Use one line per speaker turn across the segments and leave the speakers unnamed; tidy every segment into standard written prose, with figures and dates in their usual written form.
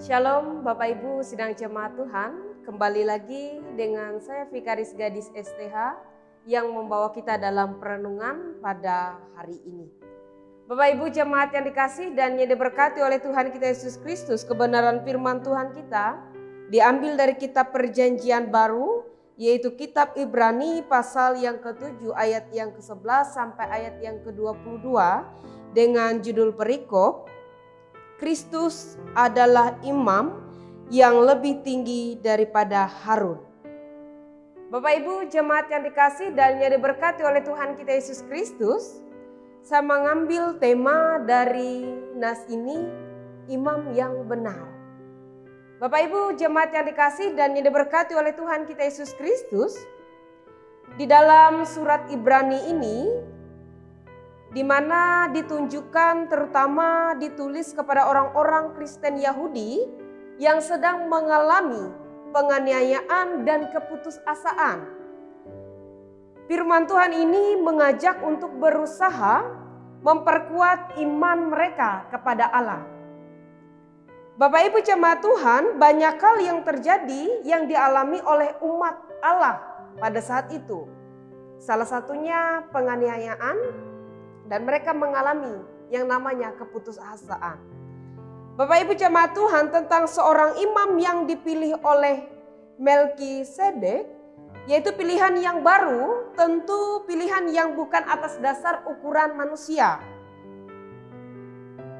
Shalom Bapak Ibu sidang jemaat Tuhan, kembali lagi dengan saya Vikaris Gadis STH yang membawa kita dalam perenungan pada hari ini. Bapak Ibu jemaat yang dikasih dan yang diberkati oleh Tuhan kita Yesus Kristus, kebenaran firman Tuhan kita diambil dari kitab Perjanjian Baru, yaitu kitab Ibrani pasal yang ke-7 ayat yang ke-11 sampai ayat yang ke-22 dengan judul perikop Kristus adalah imam yang lebih tinggi daripada Harun. Bapak Ibu jemaat yang dikasih dan yang diberkati oleh Tuhan kita Yesus Kristus, saya mengambil tema dari nas ini, imam yang benar. Bapak Ibu jemaat yang dikasih dan yang diberkati oleh Tuhan kita Yesus Kristus, di dalam surat Ibrani ini, di mana ditunjukkan terutama ditulis kepada orang-orang Kristen Yahudi yang sedang mengalami penganiayaan dan keputusasaan. Firman Tuhan ini mengajak untuk berusaha memperkuat iman mereka kepada Allah. Bapak Ibu jemaat Tuhan, banyak hal yang terjadi yang dialami oleh umat Allah pada saat itu. Salah satunya penganiayaan, dan mereka mengalami yang namanya keputusasaan. Bapak Ibu jemaat Tuhan, tentang seorang imam yang dipilih oleh Melkisedek, yaitu pilihan yang baru, tentu pilihan yang bukan atas dasar ukuran manusia.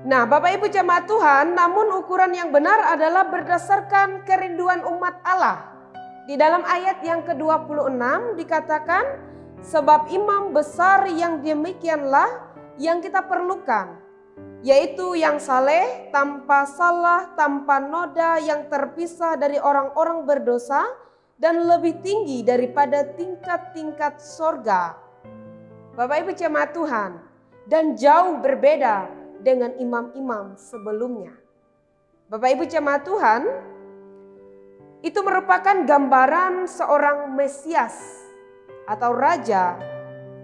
Nah Bapak Ibu jemaat Tuhan, namun ukuran yang benar adalah berdasarkan kerinduan umat Allah. Di dalam ayat yang ke-26 dikatakan, sebab imam besar yang demikianlah yang kita perlukan, yaitu yang saleh, tanpa salah, tanpa noda, yang terpisah dari orang-orang berdosa, dan lebih tinggi daripada tingkat-tingkat sorga. Bapak Ibu jemaat Tuhan, dan jauh berbeda dengan imam-imam sebelumnya. Bapak Ibu jemaat Tuhan, itu merupakan gambaran seorang Mesias atau raja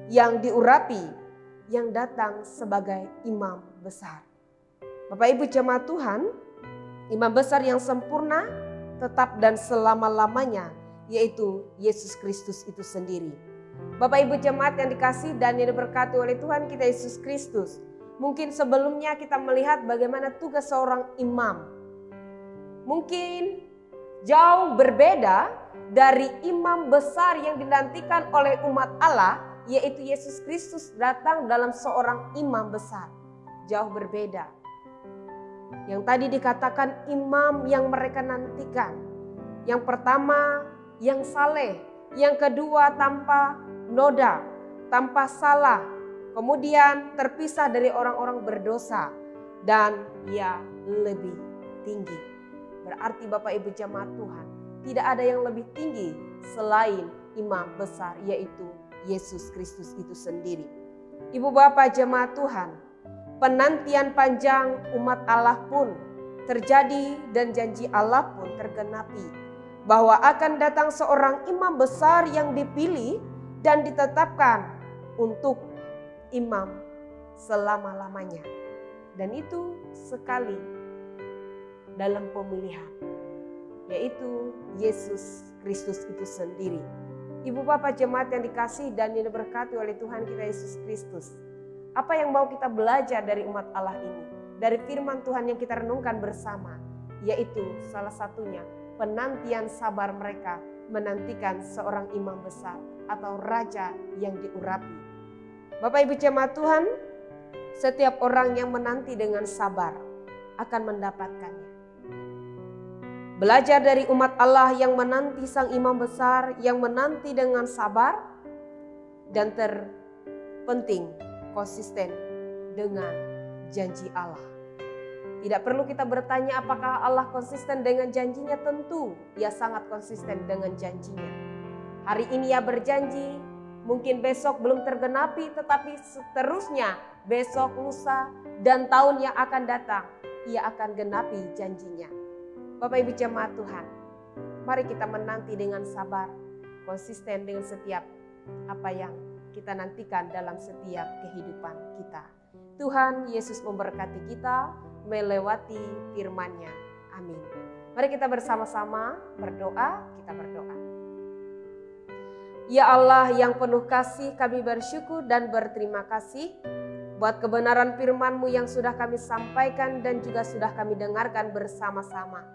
yang diurapi, yang datang sebagai imam besar. Bapak Ibu jemaat Tuhan, imam besar yang sempurna, tetap dan selama-lamanya, yaitu Yesus Kristus itu sendiri. Bapak Ibu jemaat yang dikasih dan yang diberkati oleh Tuhan kita Yesus Kristus, mungkin sebelumnya kita melihat bagaimana tugas seorang imam. Mungkin jauh berbeda dari imam besar yang dinantikan oleh umat Allah, yaitu Yesus Kristus datang dalam seorang imam besar. Jauh berbeda. Yang tadi dikatakan imam yang mereka nantikan. Yang pertama yang saleh, yang kedua tanpa noda, tanpa salah, kemudian terpisah dari orang-orang berdosa, dan ia lebih tinggi. Berarti Bapak Ibu jemaat Tuhan, tidak ada yang lebih tinggi selain imam besar, yaitu Yesus Kristus itu sendiri. Ibu Bapak jemaat Tuhan, penantian panjang umat Allah pun terjadi dan janji Allah pun tergenapi, bahwa akan datang seorang imam besar yang dipilih dan ditetapkan untuk imam selama-lamanya. Dan itu sekali dalam pemilihan, yaitu Yesus Kristus itu sendiri. Ibu Bapak jemaat yang dikasih dan yang diberkati oleh Tuhan kita Yesus Kristus, apa yang mau kita belajar dari umat Allah ini, dari firman Tuhan yang kita renungkan bersama, yaitu salah satunya penantian sabar mereka menantikan seorang imam besar atau raja yang diurapi. Bapak Ibu jemaat Tuhan, setiap orang yang menanti dengan sabar akan mendapatkannya. Belajar dari umat Allah yang menanti sang imam besar, yang menanti dengan sabar, dan terpenting konsisten dengan janji Allah. Tidak perlu kita bertanya apakah Allah konsisten dengan janjinya, tentu ia sangat konsisten dengan janjinya. Hari ini ia berjanji, mungkin besok belum tergenapi, tetapi seterusnya besok, lusa, dan tahun yang akan datang, ia akan genapi janjinya. Bapak Ibu jemaat Tuhan, mari kita menanti dengan sabar, konsisten dengan setiap apa yang kita nantikan dalam setiap kehidupan kita. Tuhan Yesus memberkati kita melewati firman-Nya. Amin. Mari kita bersama-sama berdoa, kita berdoa. Ya Allah yang penuh kasih, kami bersyukur dan berterima kasih buat kebenaran firman-Mu yang sudah kami sampaikan dan juga sudah kami dengarkan bersama-sama.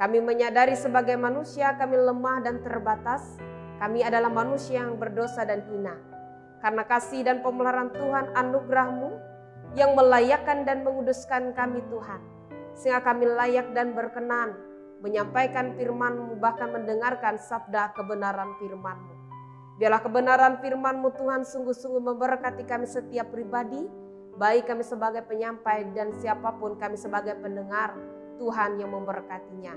Kami menyadari sebagai manusia kami lemah dan terbatas. Kami adalah manusia yang berdosa dan hina. Karena kasih dan pemeliharaan Tuhan, anugerah-Mu yang melayakkan dan menguduskan kami Tuhan. Sehingga kami layak dan berkenan menyampaikan firman-Mu, bahkan mendengarkan sabda kebenaran firman-Mu. Biarlah kebenaran firman-Mu Tuhan sungguh-sungguh memberkati kami setiap pribadi, baik kami sebagai penyampai dan siapapun kami sebagai pendengar, Tuhan yang memberkatinya.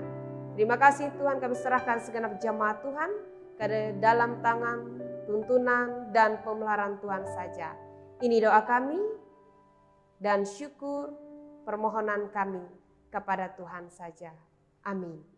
Terima kasih Tuhan, kami serahkan segenap jemaat Tuhan ke dalam tangan, tuntunan dan pemeliharaan Tuhan saja. Ini doa kami dan syukur permohonan kami kepada Tuhan saja. Amin.